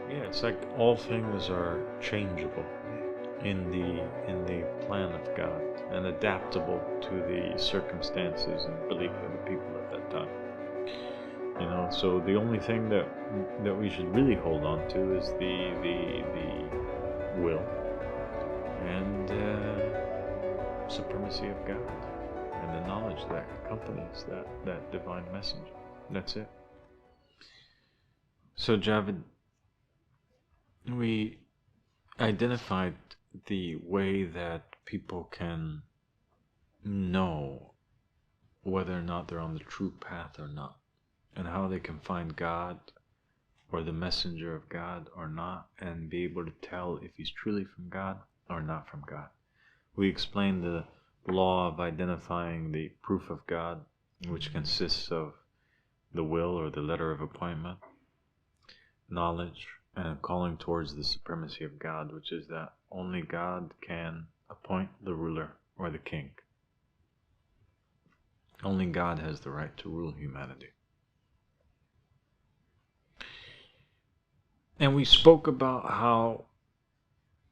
Yeah, it's like all things are changeable in the plan of God and adaptable to the circumstances and belief of the people at that time. So the only thing that we should really hold on to is the will and supremacy of God and the knowledge that accompanies that divine messenger. That's it. So Javid, we identified the way that people can know whether or not they're on the true path or not, and how they can find God or the messenger of God or not, and be able to tell if he's truly from God or not from God. We explained the law of identifying the proof of God, which consists of the will or the letter of appointment, knowledge, and calling towards the supremacy of God, which is that only God can appoint the ruler or the king. Only God has the right to rule humanity. And we spoke about how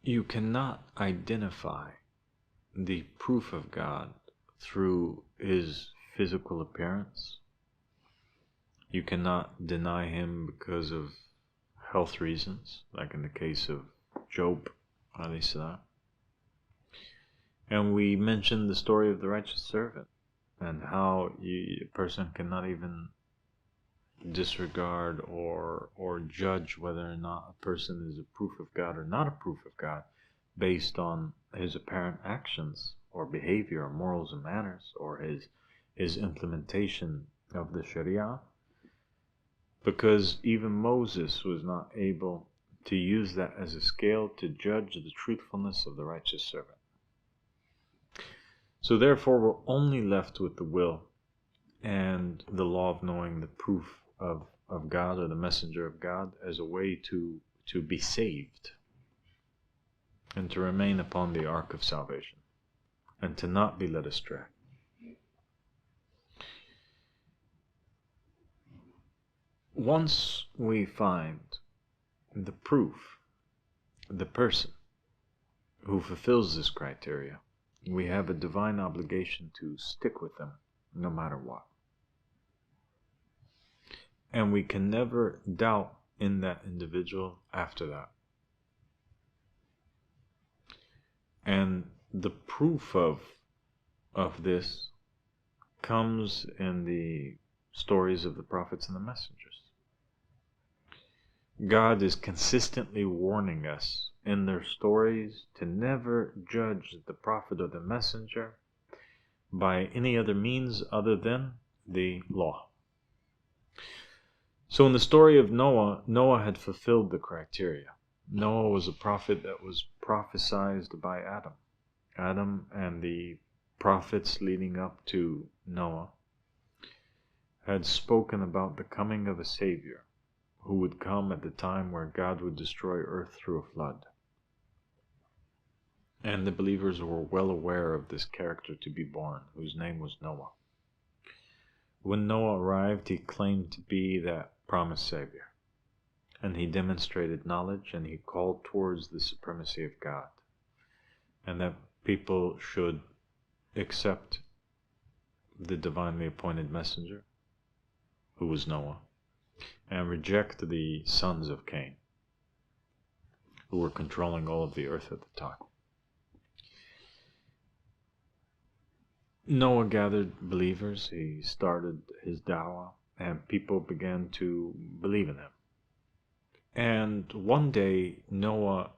you cannot identify the proof of God through his physical appearance. You cannot deny him because of health reasons, like in the case of Job, alayhi salam. And we mentioned the story of the righteous servant and how a person cannot even disregard or judge whether or not a person is a proof of God or not a proof of God based on his apparent actions or behavior or morals and manners or his implementation of the Sharia, because even Moses was not able to use that as a scale to judge the truthfulness of the righteous servant. So therefore we're only left with the will and the law of knowing the proof of God or the messenger of God as a way to be saved and to remain upon the ark of salvation and to not be led astray. Once we find the proof, the person who fulfills this criteria, we have a divine obligation to stick with them no matter what. And we can never doubt in that individual after that. And the proof of this comes in the stories of the prophets and the messengers. God is consistently warning us in their stories to never judge the prophet or the messenger by any other means other than the law. So in the story of Noah, Noah had fulfilled the criteria. Noah was a prophet that was prophesied by Adam. Adam and the prophets leading up to Noah had spoken about the coming of a Savior who would come at the time where God would destroy earth through a flood. And the believers were well aware of this character to be born, whose name was Noah. When Noah arrived, he claimed to be that promised Savior. And he demonstrated knowledge and he called towards the supremacy of God. And that people should accept the divinely appointed messenger, who was Noah, and reject the sons of Cain, who were controlling all of the earth at the time. Noah gathered believers, he started his dawah, and people began to believe in him. And one day, Noah,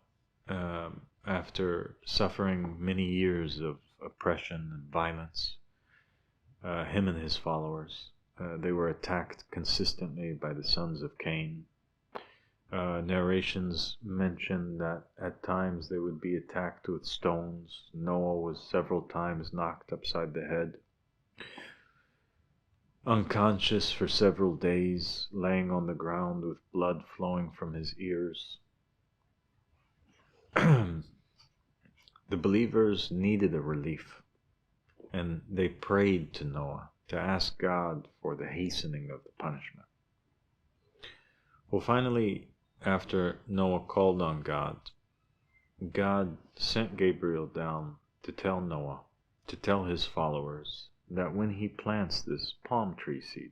after suffering many years of oppression and violence, him and his followers, they were attacked consistently by the sons of Cain. Narrations mention that at times they would be attacked with stones. Noah was several times knocked upside the head, unconscious for several days, laying on the ground with blood flowing from his ears. The believers needed a relief. and they prayed to Noah to ask God for the hastening of the punishment. Well, finally, after Noah called on God, God sent Gabriel down to tell Noah, to tell his followers, that when he plants this palm tree seed,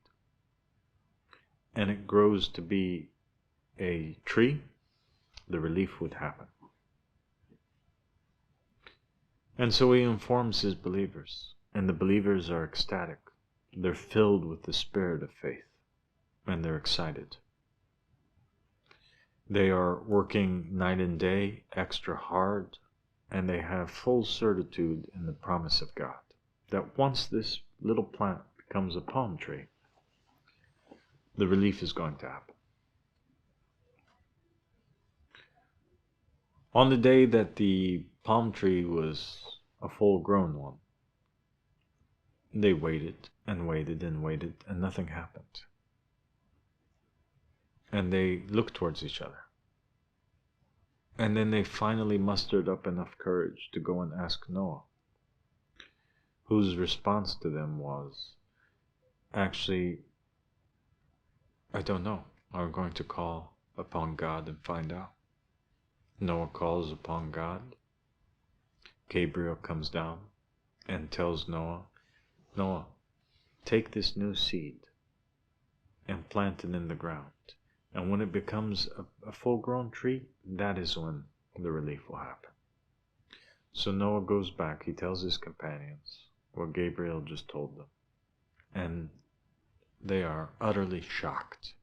and it grows to be a tree, the relief would happen. And so he informs his believers, and the believers are ecstatic. They're filled with the spirit of faith, and they're excited. They are working night and day, extra hard, and they have full certitude in the promise of God, that once this little plant becomes a palm tree, the relief is going to happen. On the day that the palm tree was a full-grown one, they waited and waited and waited, and nothing happened. And they looked towards each other. And then they finally mustered up enough courage to go and ask Noah, whose response to them was, actually, I don't know. I'm going to call upon God and find out. Noah calls upon God. Gabriel comes down and tells Noah, Noah, take this new seed and plant it in the ground. And when it becomes a full-grown tree, that is when the relief will happen. So Noah goes back. He tells his companions what Gabriel just told them. And they are utterly shocked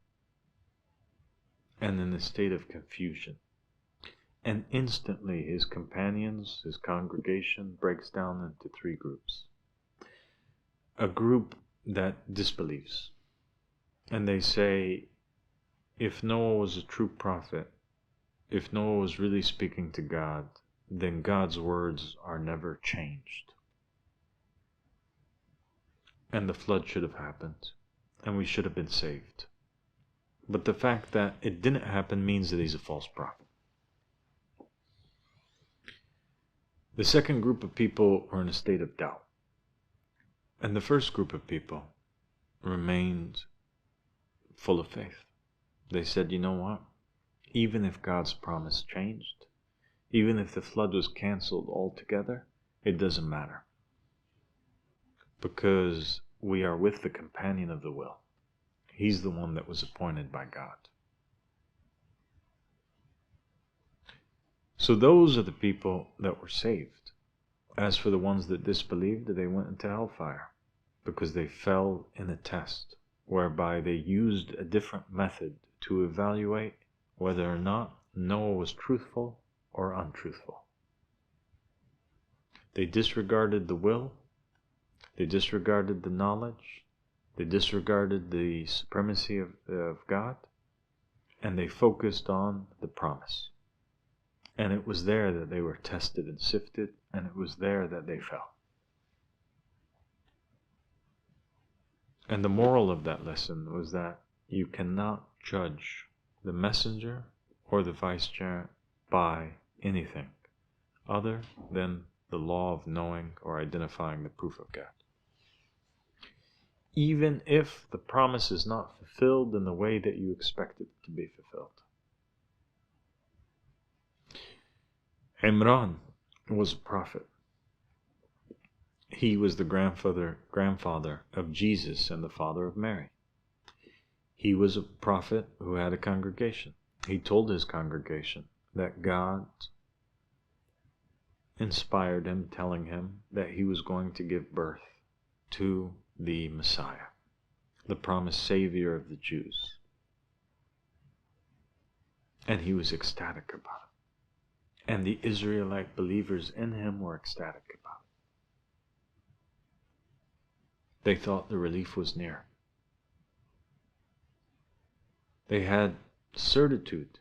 and in a state of confusion. And instantly his companions, his congregation, breaks down into three groups. A group that disbelieves. And they say, if Noah was a true prophet, if Noah was really speaking to God, then God's words are never changed. And the flood should have happened, and we should have been saved. But the fact that it didn't happen means that he's a false prophet. The second group of people are in a state of doubt. And the first group of people remained full of faith. They said, you know what? Even if God's promise changed, even if the flood was canceled altogether, it doesn't matter. Because we are with the companion of the will. He's the one that was appointed by God. So those are the people that were saved. As for the ones that disbelieved, they went into hellfire because they fell in a test whereby they used a different method to evaluate whether or not Noah was truthful or untruthful. They disregarded the will, they disregarded the knowledge, they disregarded the supremacy of God, and they focused on the promise. And it was there that they were tested and sifted, and it was there that they fell. And the moral of that lesson was that you cannot judge the messenger or the vicegerent by anything other than the law of knowing or identifying the proof of God. Even if the promise is not fulfilled in the way that you expect it to be fulfilled. Imran was a prophet. He was the grandfather of Jesus and the father of Mary. He was a prophet who had a congregation. He told his congregation that God inspired him, telling him that he was going to give birth to the Messiah, the promised Savior of the Jews. And he was ecstatic about it. And the Israelite believers in him were ecstatic about it. They thought the relief was near. They had certitude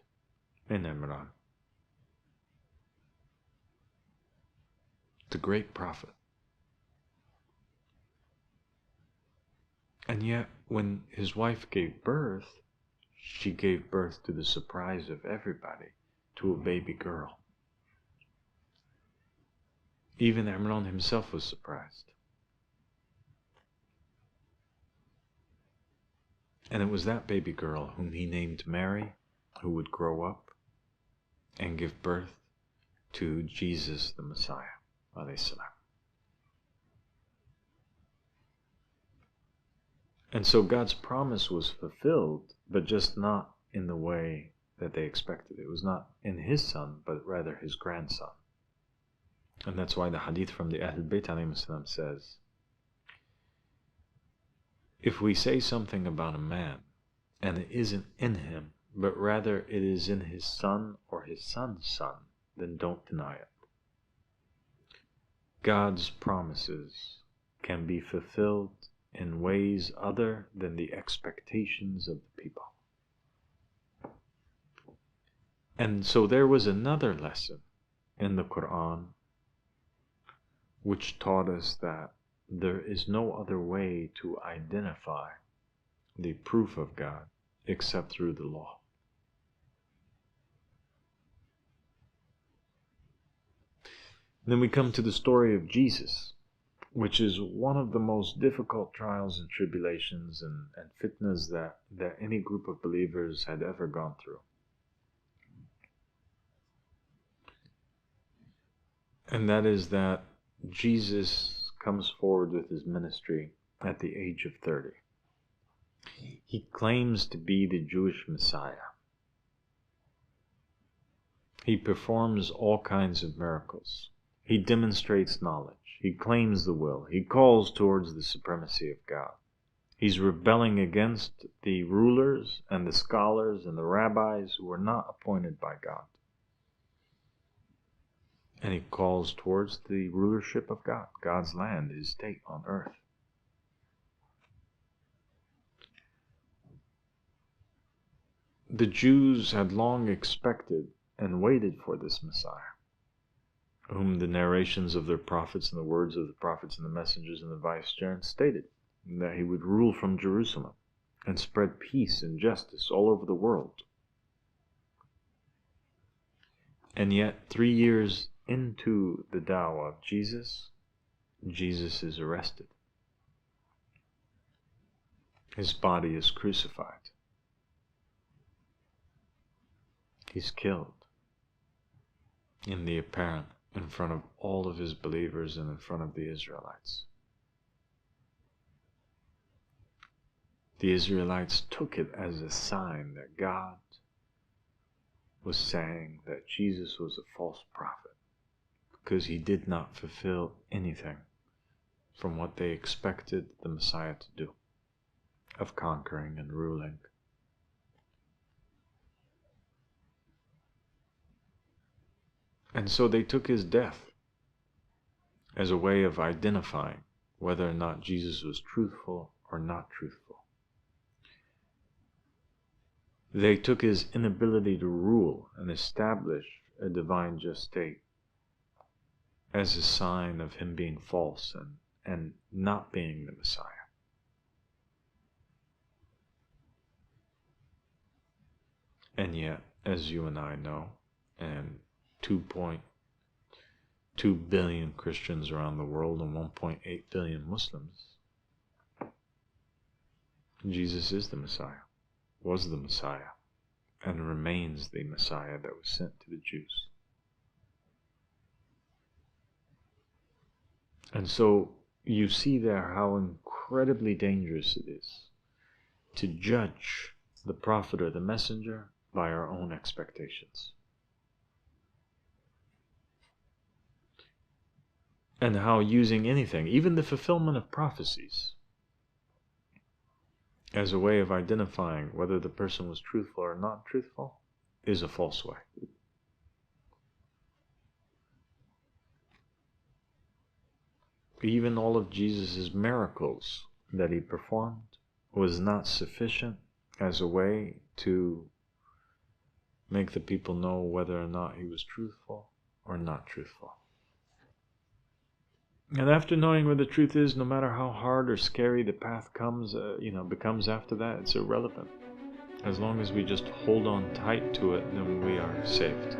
in Imran, the great prophet. And yet, when his wife gave birth, she gave birth to the surprise of everybody, to a baby girl. Even Imran himself was surprised. And it was that baby girl whom he named Mary who would grow up and give birth to Jesus the Messiah, alayhi salam. And so God's promise was fulfilled, but just not in the way that they expected. It was not in his son, but rather his grandson. And that's why the hadith from the Ahlul Bayt alayhim salam says, if we say something about a man, and it isn't in him, but rather it is in his son or his son's son, then don't deny it. God's promises can be fulfilled in ways other than the expectations of the people. And so there was another lesson in the Quran which taught us that there is no other way to identify the proof of God except through the law. Then we come to the story of Jesus, which is one of the most difficult trials and tribulations and fitnas that any group of believers had ever gone through. And that is that Jesus comes forward with his ministry at the age of 30. He claims to be the Jewish Messiah. He performs all kinds of miracles. He demonstrates knowledge. He claims the will. He calls towards the supremacy of God. He's rebelling against the rulers and the scholars and the rabbis who were not appointed by God. And he calls towards the rulership of God, God's land, his state on earth. The Jews had long expected and waited for this Messiah, whom the narrations of their prophets and the words of the prophets and the messengers and the vicegerents stated, that he would rule from Jerusalem and spread peace and justice all over the world. And yet, 3 years into the dawah of Jesus, Jesus is arrested. His body is crucified. He's killed in the apparent, in front of all of his believers and in front of the Israelites. The Israelites took it as a sign that God was saying that Jesus was a false prophet, because he did not fulfill anything from what they expected the Messiah to do, of conquering and ruling. And so they took his death as a way of identifying whether or not Jesus was truthful or not truthful. They took his inability to rule and establish a divine just state as a sign of him being false and not being the Messiah. And yet, as you and I know, and 2.2 billion Christians around the world and 1.8 billion Muslims, Jesus is the Messiah, was the Messiah, and remains the Messiah that was sent to the Jews. And so you see there how incredibly dangerous it is to judge the prophet or the messenger by our own expectations. And how using anything, even the fulfillment of prophecies, as a way of identifying whether the person was truthful or not truthful, is a false way. Even all of Jesus' miracles that he performed was not sufficient as a way to make the people know whether or not he was truthful or not truthful. And after knowing where the truth is, no matter how hard or scary the path becomes after that, it's irrelevant. As long as we just hold on tight to it, then we are saved.